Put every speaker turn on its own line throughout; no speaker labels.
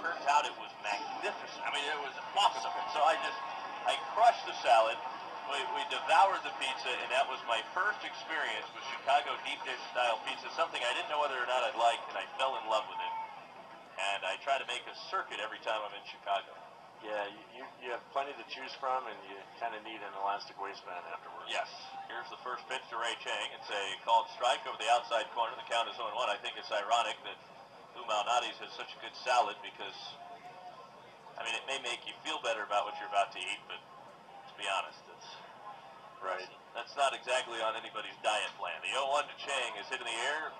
turns out it was magnificent. I mean, it was awesome. So I crushed the salad. We devoured the pizza, and that was my first experience with Chicago deep dish style pizza, something I didn't know whether or not I'd like, and I fell in love with it. And I try to make a circuit every time I'm in Chicago.
Yeah, you have plenty to choose from, and you kind of need an elastic waistband afterwards.
Yes. Here's the first pitch to Ray Chang. It's a called strike over the outside corner. The count is 0-1. I think it's ironic that Lou Malnati's has such a good salad because, I mean, it may make you feel better about what you're about to eat, but to be honest, that's not exactly on anybody's diet plan. The 0-1 to Chang is hit in the air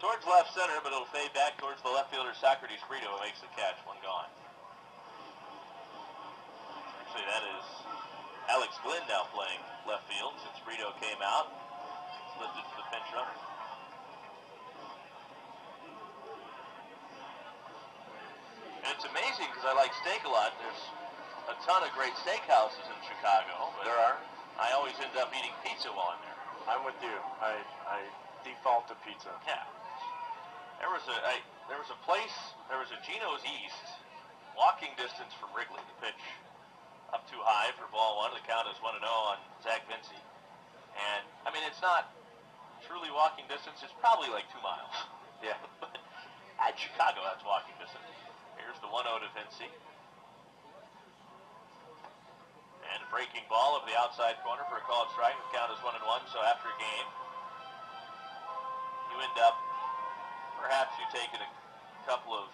towards left center, but it'll fade back towards the left fielder, Socrates Brito, who makes the catch. One gone. Actually, that is Alex Glynn now playing left field since Brito came out. It's lifted to the pinch runner. And it's amazing because I like steak a lot. There's a ton of great steakhouses in Chicago. But
there are.
I always end up eating pizza while I'm there.
I'm with you. I default to pizza.
Yeah. There was a place, there was a Gino's East, walking distance from Wrigley. The pitch up too high for ball one. The count is 1-0 on Zach Vinci. And, I mean, it's not truly walking distance. It's probably like 2 miles.
Yeah.
But at Chicago, that's walking distance. Here's the 1-0 to Vinci. And a breaking ball over the outside corner for a called strike. The count is 1-1. So after a game, you end up, perhaps you take a couple of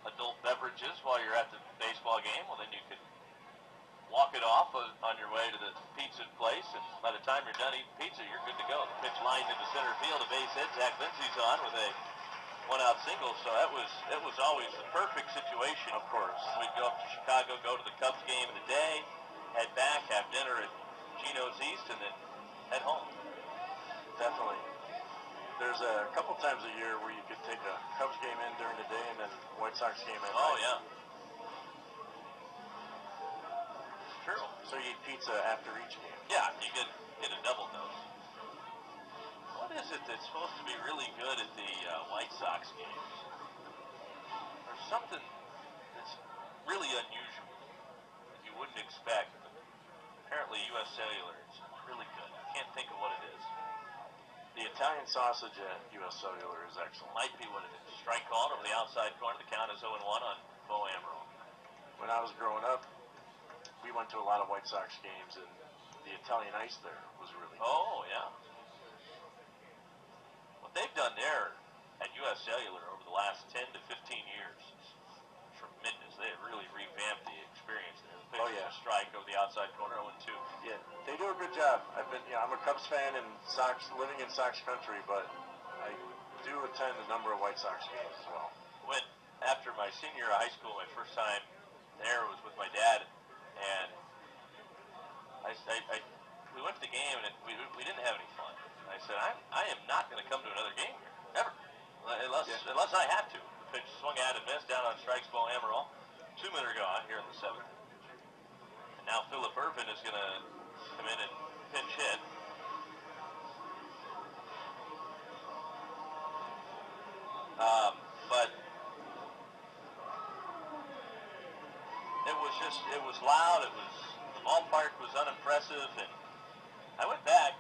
adult beverages while you're at the baseball game. Well, then you could walk it off on your way to the pizza place, and by the time you're done eating pizza, you're good to go. The pitch lined into center field, a base hit. Zach Vinci's on with a one-out single, so it was always the perfect situation.
Of course.
We'd go up to Chicago, go to the Cubs game in the day, head back, have dinner at Gino's East, and then head home.
Definitely. There's a couple times a year where you could take a Cubs game in during the day and then White Sox game at night.
Oh, yeah. True.
So you eat pizza after each game.
Yeah, you get a double dose. What is it that's supposed to be really good at the White Sox games? There's something that's really unusual that you wouldn't expect. But apparently U.S. Cellular is really good. I can't think of what it is.
The Italian sausage at U.S. Cellular is excellent.
Might be what it is. Strike called over the outside corner. The count is 0-1 on Bo Amaral.
When I was growing up, we went to a lot of White Sox games, and the Italian ice there was really good.
Oh, yeah. What they've done there at U.S. Cellular over the last 10 to 15 years is tremendous. They have really revamped the experience there. The pitch is a strike over the outside corner, 0-2.
Yeah, they do a good job. I'm a Cubs fan and living in Sox country, but I do attend a number of White Sox games as well.
After my senior year of high school, my first time there was with my dad, and we went to the game, and we didn't have any fun. I said, I am not going to come to another game here, ever, unless I have to. The pitch swung out and missed down on strikes, Bo Amaral. 2 men are gone here in the 7th. And now Philip Irvin is going to come in and pinch hit. But it was loud. The ballpark was unimpressive, and I went back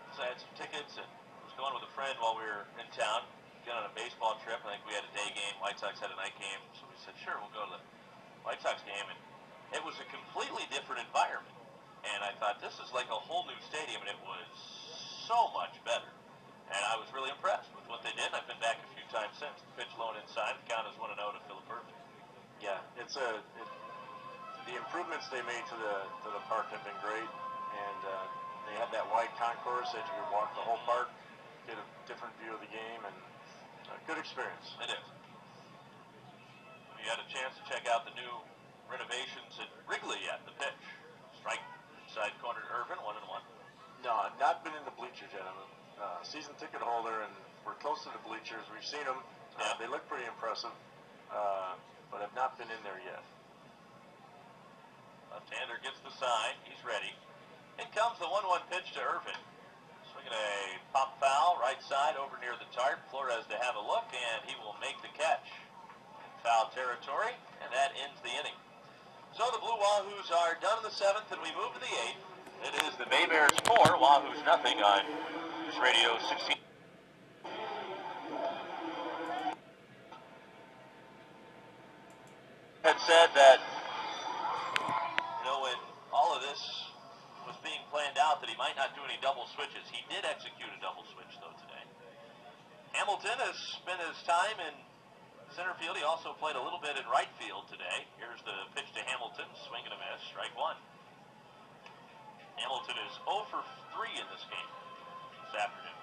because I had some tickets and was going with a friend while we were in town, going on a baseball trip. I think we had a day game. White Sox had a night game, so we said, sure, we'll go to the White Sox game, and it was a completely different environment. And I thought, this is like a whole new stadium, and it was so much better. And I was really impressed with what they did. I've been back a few times since. The pitch low and inside. The count is 1-0 to Philip Irvin.
Yeah, the improvements they made to the park have been great, and they had that wide concourse that you could walk the whole park, get a different view of the game, and a good experience.
It is. You had a chance to check out the new renovations at Wrigley yet? The pitch. Strike side corner to Irvin, 1-1.
No, I've not been in the bleachers yet. I'm a season ticket holder, and we're close to the bleachers. We've seen them.
Yeah.
They look pretty impressive, but I've not been in there yet.
Left-hander gets the sign. He's ready. In comes the 1-1 pitch to Irvin. Swinging a pop foul, right side over near the tarp. Flores to have a look, and he will make the catch. foul territory, and that ends the inning. So the Blue Wahoos are done in the 7th, and we move to the 8th. It is the Bay Bears 4, Wahoos nothing on News Radio 16. Had said that, when all of this was being planned out, that he might not do any double switches. He did execute a double switch, though, today. Hamilton has spent his time in center field. He also played a little bit in right field today. Here's the pitch to Hamilton. Swing and a miss. Strike one. Hamilton is 0 for 3 in this game this afternoon.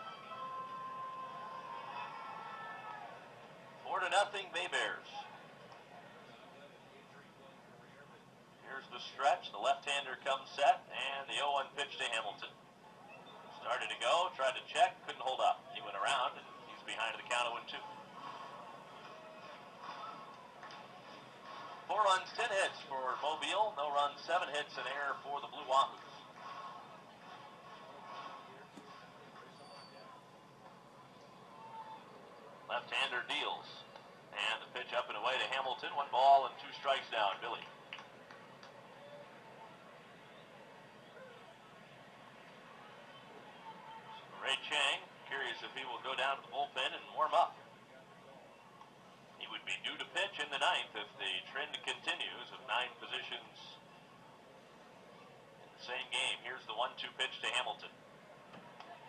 4-0 Bay Bears. Here's the stretch. The left-hander comes set, and the 0-1 pitch to Hamilton. Started to go, tried to check, couldn't hold up. He went around, and he's behind the count of 1-2. 4 runs, 10 hits for Mobile. No runs, 7 hits, an error for the Blue Wahoos. Left-hander deals. And the pitch up and away to Hamilton. 1 ball and 2 strikes down. Billy. Ray Chang, curious if he will go down to the bullpen and warm up. He would be due to pitch in the 9th if the trend continues of 9 positions in the same game. Here's the 1-2 pitch to Hamilton.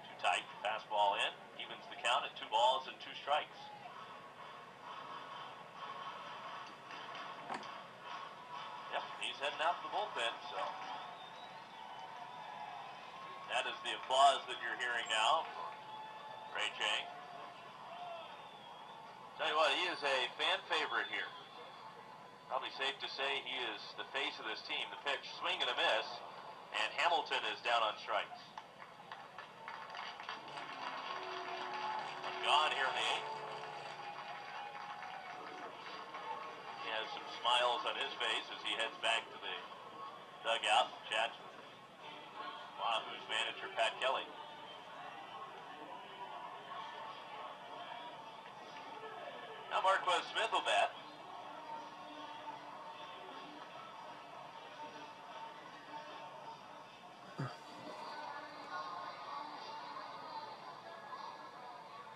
Too tight, fastball in, evens the count at 2 balls and 2 strikes. Yep, he's heading out to the bullpen, so that is the applause that you're hearing now for Ray Chang. Tell you what, he is a fan favorite here. Probably safe to say he is the face of this team. The pitch, swing and a miss, and Hamilton is down on strikes. One gone here in the 8th. He has some smiles on his face as he heads back to the dugout. Chats with Wahoo's manager, Pat Kelly. Now Marquez Smith will bat.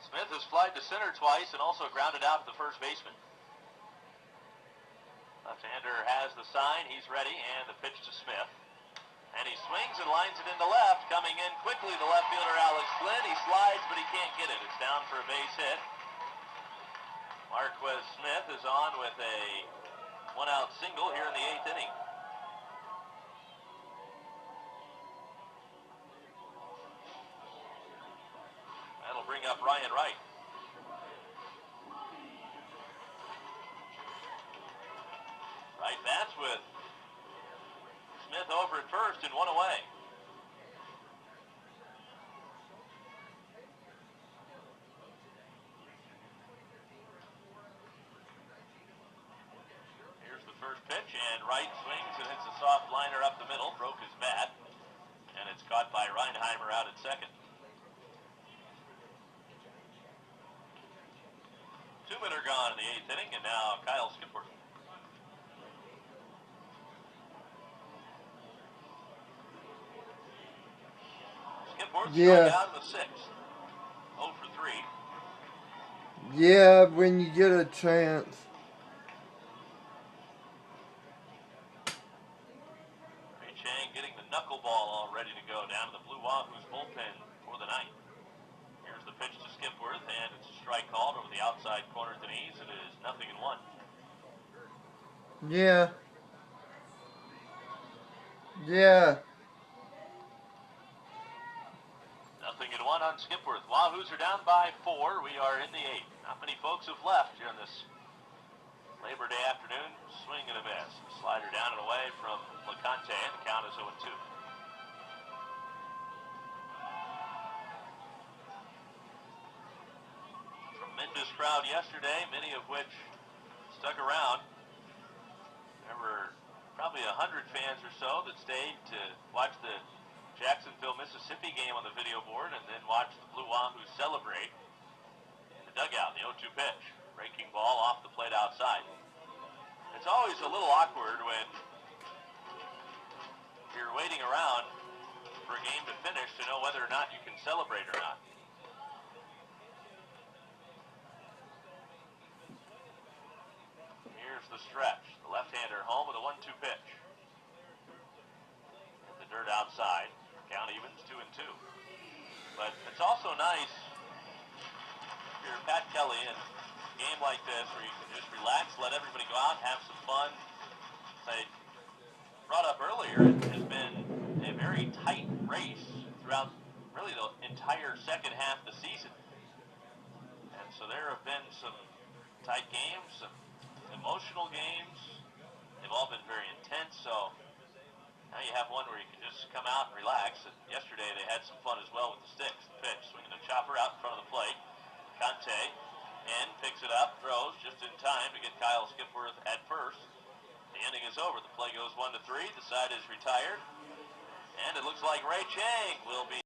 Smith has flied to center twice and also grounded out to the first baseman. Left-hander has the sign. He's ready, and the pitch to Smith. And he swings and lines it into left. Coming in quickly, the left fielder, Alex Flynn. He slides, but he can't get it. It's down for a base hit. Marquez Smith is on with a 1-out single here in the 8th inning. That'll bring up Ryan Wright. Wright bats with Smith over at first and 1 away. Here's the first pitch, and Wright swings and hits a soft liner up the middle, broke his bat, and it's caught by Reinheimer out at second. 2 men are gone in the 8th inning, and now Kyle Skipworth.
Yeah.
Out in the 6th. 0 for 3.
Yeah, when you get a chance.
Ray Chang getting the knuckleball all ready to go down to the Blue Wahoos bullpen for the 9th. Here's the pitch to Skipworth, and it's a strike called over the outside corner at the knees. It is 0-1.
Yeah. Yeah.
0-1 on Skipworth. Wahoos are down by 4. We are in the 8th. Not many folks have left here on this Labor Day afternoon. Swing and a miss. Slider down and away from Locante, and the count is 0-2. Tremendous crowd yesterday, many of which stuck around. There were probably 100 fans or so that stayed to watch the Jacksonville, Mississippi game on the video board and then watch the Blue Wahoos celebrate in the dugout. The 0-2 pitch. Breaking ball off the plate outside. It's always a little awkward when you're waiting around for a game to finish to know whether or not you can celebrate or not. Here's the stretch. The left-hander home with a 1-2 pitch. And the dirt outside. Count evens 2-2. But it's also nice if you're Pat Kelly in a game like this where you can just relax, let everybody go out, have some fun. As I brought up earlier, it has been a very tight race throughout really the entire second half of the season. And so there have been some tight games, some emotional games. They've all been very intense, so now you have one where you can just come out and relax. And yesterday they had some fun as well with the sticks. The pitch, swinging the chopper out in front of the plate. Conte in, picks it up, throws just in time to get Kyle Skipworth at first. The inning is over. The play goes 1-3. The side is retired. And it looks like Ray Chang will be